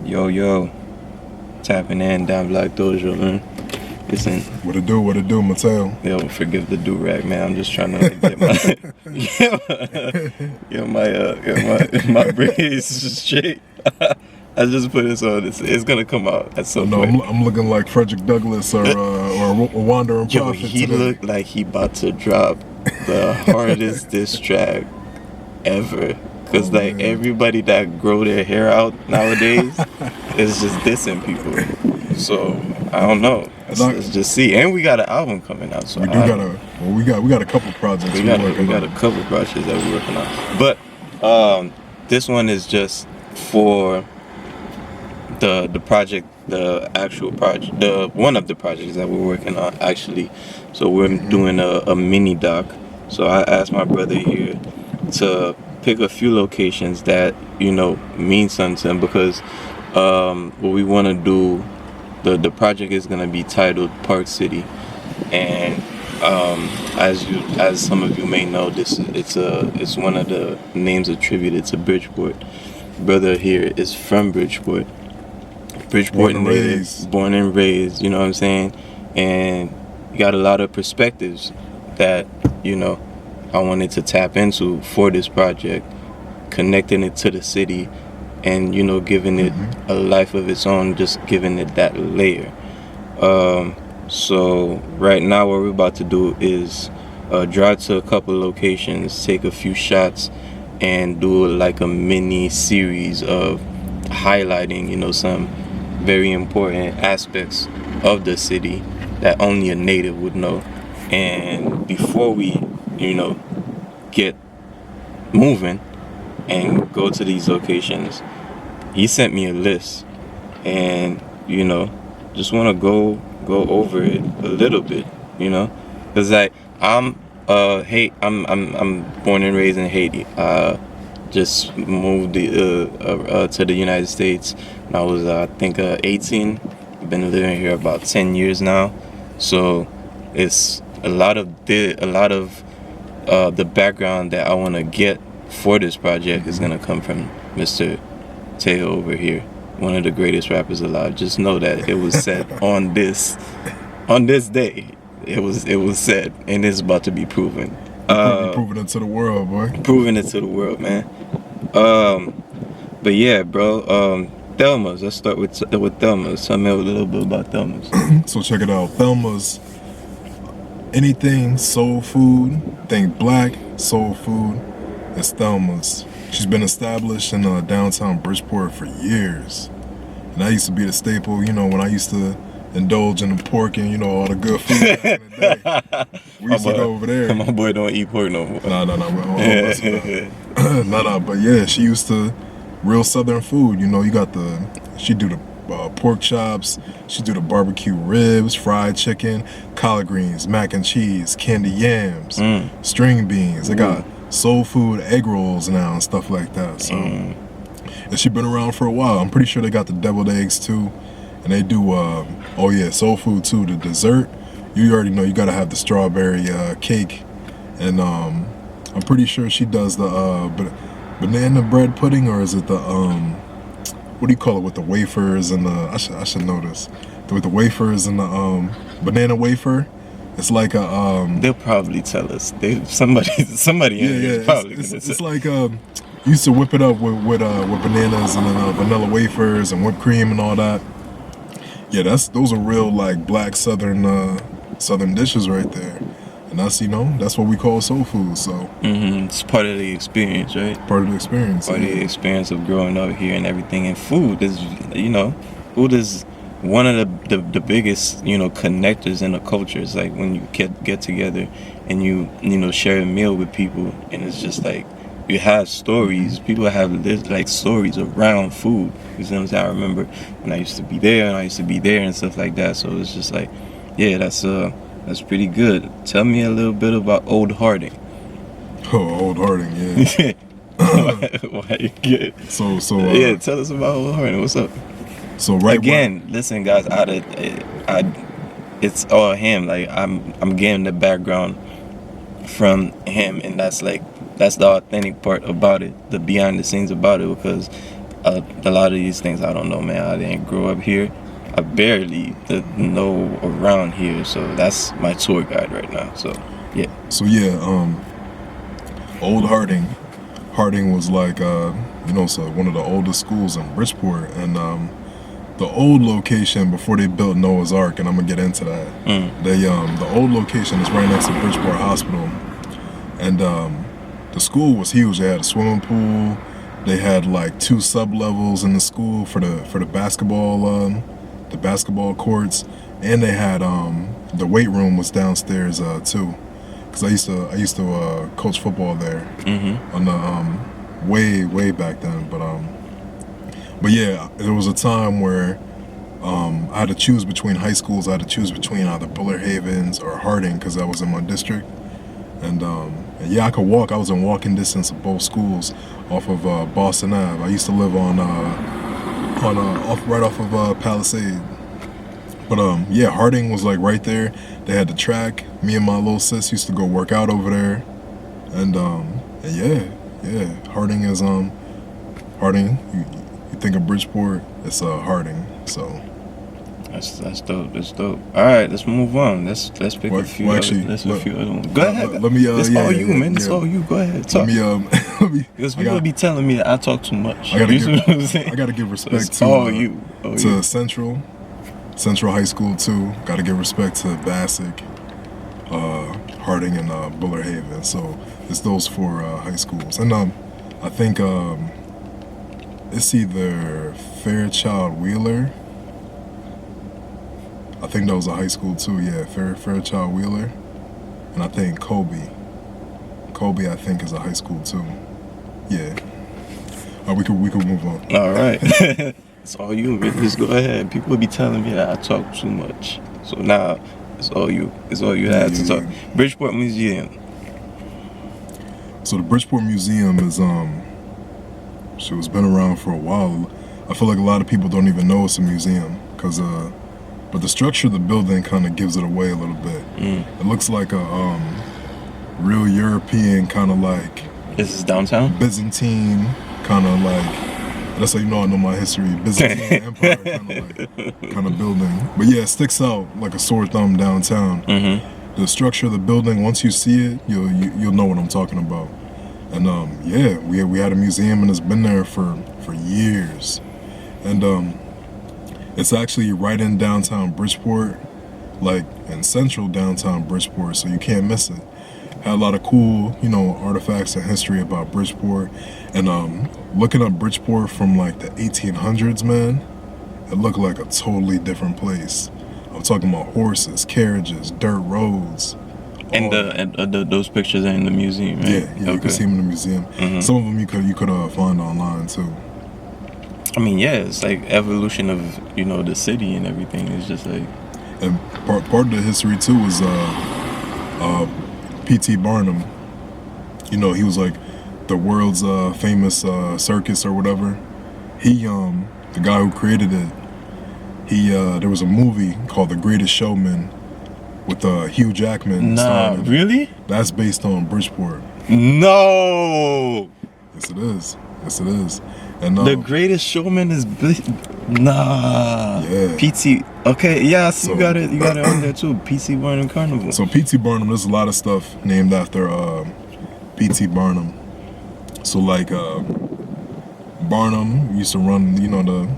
Yo, tapping in down Black Dojo, man. Listen. What it do, Matteo? Yo, forgive the do-rag, man. I'm just trying to get my braids straight. I just put this on. It's gonna come out at some point. No, I'm looking like Frederick Douglass or a wandering Yo, prophet. he looked like he about to drop the hardest diss track ever. Cause everybody that grow their hair out nowadays is just dissing people. So I don't know. Let's just see. And we got an album coming out. So we got a couple projects. We got a couple projects that we're working on. But this one is just for the project, the actual project, one of the projects that we're working on actually. So we're doing a mini doc. So I asked my brother here to pick a few locations that mean something to him, because what we want to do, the project is going to be titled Park City, and as some of you may know, it's one of the names attributed to Bridgeport. Brother here is from Bridgeport native, born and raised, you know what I'm saying, and got a lot of perspectives that I wanted to tap into for this project, connecting it to the city and, giving it a life of its own, just giving it that layer. So right now what we're about to do is drive to a couple locations, take a few shots, and do like a mini series of highlighting, some very important aspects of the city that only a native would know. And before we get moving and go to these locations, he sent me a list, and just want to go over it a little bit, because I'm born and raised in Haiti. Just moved to the United States when I was I think 18. I've been living here about 10 years now, so it's a lot of the background that I want to get for this project is going to come from Mr. Matteo over here, one of the greatest rappers alive. Just know that it was said on this day. It was said, and it's about to be proven. Proving it to the world, boy. Proving it to the world, man. But yeah, bro. Thelma's. Let's start with Thelma's. Tell me a little bit about Thelma's. So check it out. Thelma's. Anything soul food, think black soul food, it's Thelma's. She's been established in downtown Bridgeport for years. And that used to be the staple, when I used to indulge in the pork and, all the good food back in the day. We used to go over there. My boy don't eat pork no more. No. But yeah, she used to, real southern food, she do the pork chops, she do the barbecue ribs, fried chicken, collard greens, mac and cheese, candy yams, string beans. They got soul food egg rolls now and stuff like that. So and she been around for a while. I'm pretty sure they got the deviled eggs too, and they do soul food too. The dessert, you already know, you gotta have the strawberry cake, and I'm pretty sure she does the banana bread pudding, or is it the what do you call it, with the wafers and the, I should know this, with the wafers and the banana wafer. It's like a they'll probably tell us. Somebody probably it's like you used to whip it up with bananas and then vanilla wafers and whipped cream and all that. Yeah, those are real like black southern dishes right there. And that's what we call soul food. So it's part of the experience, right? Part of the experience. Part of the experience of growing up here and everything. And food is, food is one of the biggest, connectors in the culture. It's like when you get together and you share a meal with people, and it's just like you have stories. People have like stories around food. You see what I'm saying? I remember when I used to be there and stuff like that. So it's just like, yeah, that's pretty good. Tell me a little bit about Old Harding. Oh, Old Harding, yeah. Why? Yeah. So yeah, tell us about Old Harding. What's up? So Listen, guys. It's all him. Like I'm getting the background from him, and that's the authentic part about it, the behind the scenes about it, because a lot of these things I don't know, man. I didn't grow up here. I barely know around here, so that's my tour guide right now. So yeah. So yeah, old Harding. Harding was like so one of the oldest schools in Bridgeport, and the old location before they built Noah's Ark, and I'm gonna get into that. The old location is right next to Bridgeport Hospital, and the school was huge. They had a swimming pool. They had like 2 sub levels in the school for the basketball courts, and they had the weight room was downstairs too, because I used to coach football there on the way back then. But yeah, there was a time where I had to choose between high schools. I had to choose between either Bullard Havens or Harding because that was in my district. And yeah, I could walk. I was in walking distance of both schools off of Boston Ave. I used to live right off of Palisade. But yeah, Harding was like right there. They had the track. Me and my little sis used to go work out over there. And yeah, Harding is Harding. You think of Bridgeport, it's Harding. So that's dope. That's dope. All right, let's move on. Let's pick a few. Let's pick a few other ones. Go ahead. Let me. It's all you, man. It's all you. Go ahead. Talk. Let me. Because people be telling me that I talk too much. I gotta give respect to all you. To Central High School too. Gotta give respect to Bassick, Harding, and Bullard Haven. So it's those 4 high schools, and I think it's either Fairchild Wheeler. I think that was a high school too. Yeah, Fairchild Wheeler, and I think Kobe. I think is a high school too. Yeah. We could move on. All right. It's all you. Just go ahead. People be telling me that I talk too much. So now it's all you. It's all you have to talk. Bridgeport Museum. So the Bridgeport Museum is it's been around for a while. I feel like a lot of people don't even know it's a museum because but the structure of the building kind of gives it away a little bit. It looks like a real European kind of like. This is downtown? Byzantine kind of like. That's how you know I know my history. Byzantine Empire kind of building. But yeah, it sticks out like a sore thumb downtown. The structure of the building, once you see it, you'll know what I'm talking about. And yeah, we had a museum and it's been there for years. And it's actually right in downtown Bridgeport, like in central downtown Bridgeport, so you can't miss it. Had a lot of cool, artifacts and history about Bridgeport. And looking up Bridgeport from like the 1800s, man, it looked like a totally different place. I'm talking about horses, carriages, dirt roads. And those pictures are in the museum, right? Yeah, okay. You can see them in the museum. Some of them you could find online too. I mean, yeah, it's like evolution of the city and everything. It's just like. And part of the history too is P.T. Barnum. He was like the world's famous circus or whatever. He the guy who created it. He there was a movie called The Greatest Showman with Hugh Jackman. Nah, really? That's based on Bridgeport. No. Yes, it is. Yes, it is. And The Greatest Showman is nah. Yeah. P.T. Okay, yeah. So you got it on there too. P.T. Barnum Carnival. So P.T. Barnum, there's a lot of stuff named after P.T. Barnum. So like Barnum used to run,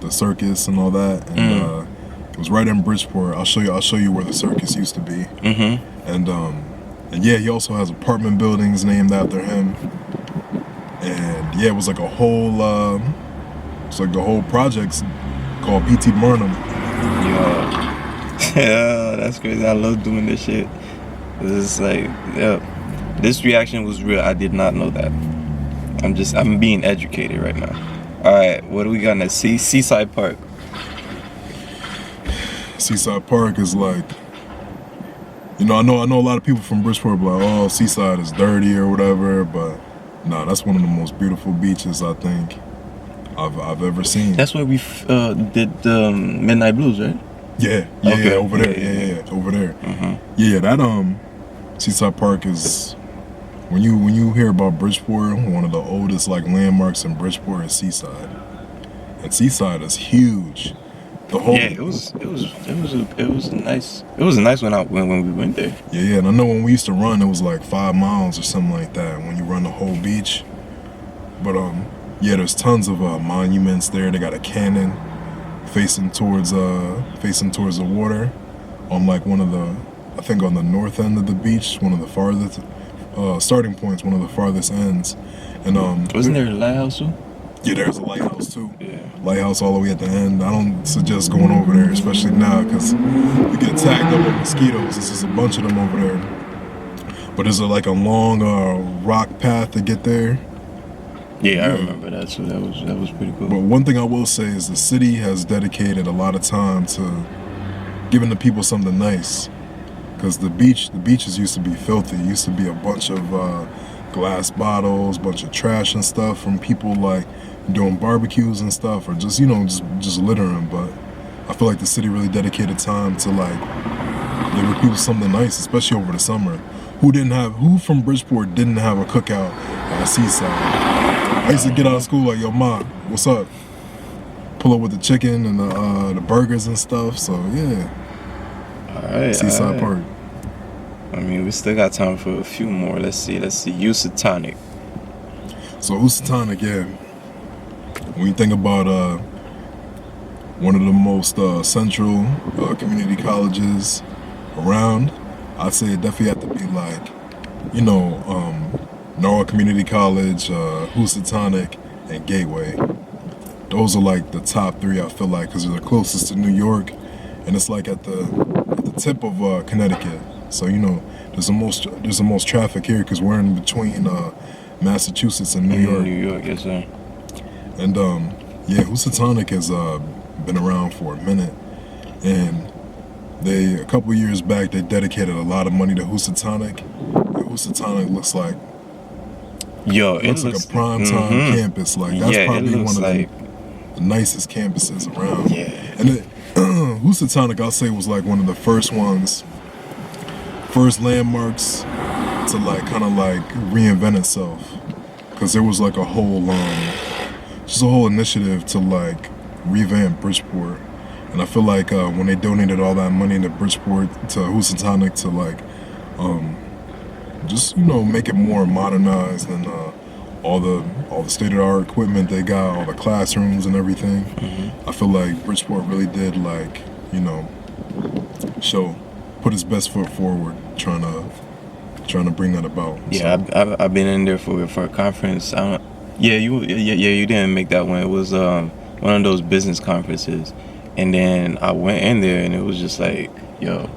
the circus and all that, and it was right in Bridgeport. I'll show you where the circus used to be. And yeah, he also has apartment buildings named after him. And yeah, it was like a whole, it's like the whole project's called P.T. Barnum. Yeah, that's crazy. I love doing this shit. It's like, yeah, this reaction was real. I did not know that. I'm being educated right now. All right, what do we got next? Seaside Park. Seaside Park is like, I know a lot of people from Bridgeport be like, oh, Seaside is dirty or whatever, but nah, that's one of the most beautiful beaches I think I've ever seen. That's where we did Midnight Blues, right? Yeah, okay. Over there, yeah, over there. Yeah, that Seaside Park is when you hear about Bridgeport, one of the oldest like landmarks in Bridgeport is Seaside. And Seaside is huge. The whole Yeah, it was nice. It was nice when we went there. yeah, and I know when we used to run, it was like 5 miles or something like that. When you run the whole beach, but yeah, there's tons of monuments there. They got a cannon facing towards the water on like one of the, I think on the north end of the beach, one of the farthest starting points, one of the farthest ends. And wasn't there a lighthouse too? yeah, there's a lighthouse too. Yeah. Lighthouse all the way at the end. I don't suggest going over there, especially now, because you get tagged up with mosquitoes. There's just a bunch of them over there. But there's like a long rock path to get there. Yeah, I remember that. So that was pretty cool. But one thing I will say is the city has dedicated a lot of time to giving the people something nice. Because the beaches used to be filthy. It used to be a bunch of glass bottles, bunch of trash and stuff from people like doing barbecues and stuff, or just just littering. But I feel like the city really dedicated time to like giving people something nice, especially over the summer. Who from Bridgeport didn't have a cookout at Seaside? I used to get out of school like, yo, Ma, what's up? Pull up with the chicken and the burgers and stuff. So yeah. All right. Seaside Park. I mean, we still got time for a few more. Let's see. Housatonic. So Housatonic, yeah. When you think about one of the most central community colleges around, I'd say it definitely have to be like, Norwalk Community College, Housatonic, and Gateway. Those are like the top 3, I feel like, because they're the closest to New York, and it's like at the tip of Connecticut. So there's the most traffic here because we're in between Massachusetts and New York. New York, yes sir. And yeah, Housatonic has been around for a minute, and a couple years back they dedicated a lot of money to Housatonic. And Housatonic looks like it looks like a prime time campus. Like that's probably one of the nicest campuses around. Yeah. And Housatonic, I'll say, was like one of the first landmarks to like kind of like reinvent itself, because there was like a whole initiative to like revamp Bridgeport. And I feel like when they donated all that money to Bridgeport, to Housatonic, to like just make it more modernized and all the state-of-the-art equipment they got, all the classrooms and everything. Mm-hmm. I feel like Bridgeport really did like put its best foot forward, trying to bring that about. Yeah, so. I've been in there for a conference. You didn't make that one. It was one of those business conferences, and then I went in there and it was just like, yo,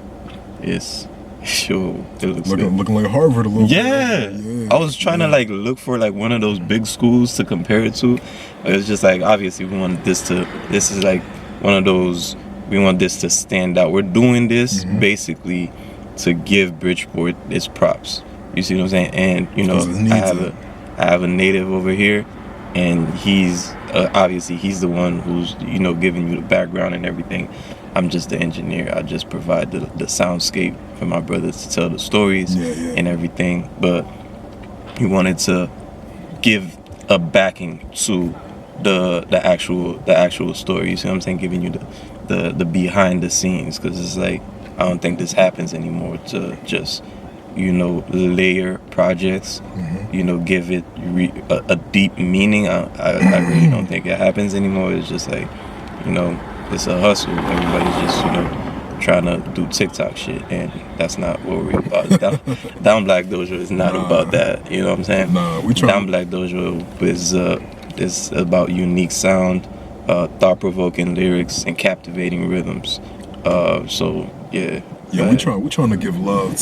it's sure it looks looking like Harvard a little bit. Yeah. I was trying to like look for like one of those big schools to compare it to. It was just like, obviously we want this is like one of those, we want this to stand out. We're doing this basically to give Bridgeport its props. You see what I'm saying? And I have a native over here, and he's obviously he's the one who's giving you the background and everything. I'm just the engineer. I just provide the soundscape for my brothers to tell the stories and everything. But he wanted to give a backing to the actual story. You see what I'm saying? Giving you the behind the scenes, because it's like, I don't think this happens anymore to just layer projects, give it a deep meaning. I really don't think it happens anymore. It's just like, it's a hustle. Everybody's just trying to do TikTok shit, and that's not what we're about. Down Black Dojo is not about that. You know what I'm saying? Down Black Dojo is about unique sound, thought-provoking lyrics, and captivating rhythms. So yeah. Yeah, we're trying to give love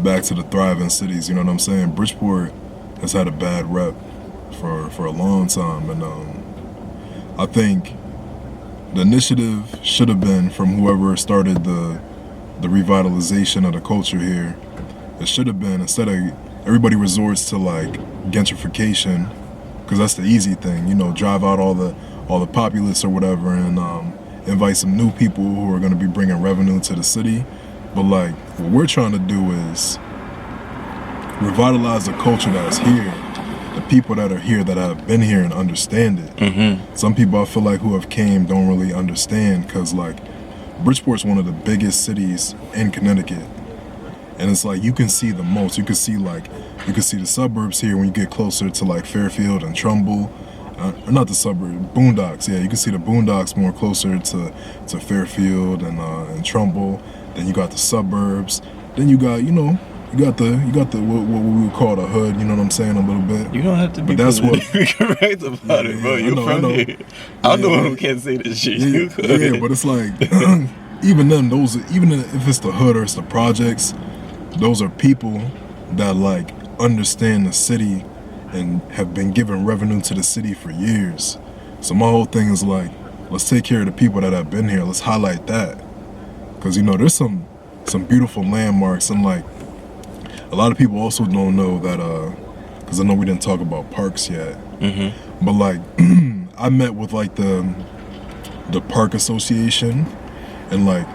back to the thriving cities. You know what I'm saying? Bridgeport has had a bad rep for a long time, and I think the initiative should have been from whoever started the revitalization of the culture here. It should have been, instead of everybody resorts to like gentrification, because that's the easy thing, drive out all the populace or whatever, and invite some new people who are going to be bringing revenue to the city. But like, what we're trying to do is revitalize the culture that's here, the people that are here that have been here and understand it. Mm-hmm. Some people I feel like who have came don't really understand, because like Bridgeport's one of the biggest cities in Connecticut, and it's like you can see the most. You can see the suburbs here when you get closer to like Fairfield and Trumbull. Or not the suburb, boondocks. Yeah, you can see the boondocks more closer to Fairfield and Trumbull. Then you got the suburbs. Then you got you got the what we would call the hood. You know what I'm saying, a little bit. You don't have to be But that's what correct about it, bro. I You're know, from I know. here. I'm the Yeah, one who can't say this shit. Yeah, You could. yeah, but it's like even then, even if it's the hood or it's the projects, those are people that like understand the city and have been giving revenue to the city for years. So my whole thing is like, let's take care of the people that have been here. Let's highlight that, because there's some beautiful landmarks, and like a lot of people also don't know that because I know we didn't talk about parks yet. Mm-hmm. But like I met with like the park association, and like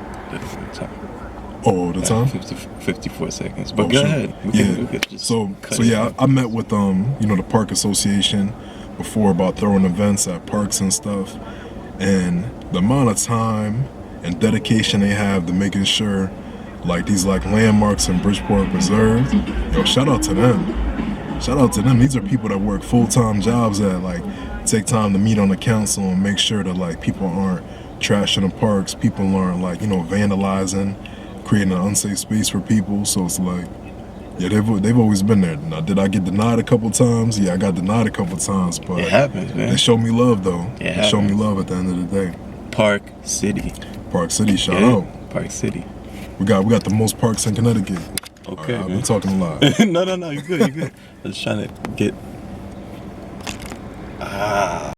the time 54 seconds, but go sure. ahead. We could just So cut it yeah, out. I met with the park association before about throwing events at parks and stuff, and the amount of time and dedication they have to making sure like these like landmarks in Bridgeport preserved. Shout out to them. These are people that work full-time jobs that like take time to meet on the council and make sure that like people aren't trashing the parks, people aren't like vandalizing, creating an unsafe space for people. So it's like, yeah, they've always been there. Now, did I get denied a couple times? Yeah, I got denied a couple times, but It happens, man. they show me love though. It They show me happens. love at the end of the day. Park City. Park City, shout Yeah, out. Park City. We got the most parks in Connecticut. Okay, I've man. been talking a lot. No, you're good. I was trying to get.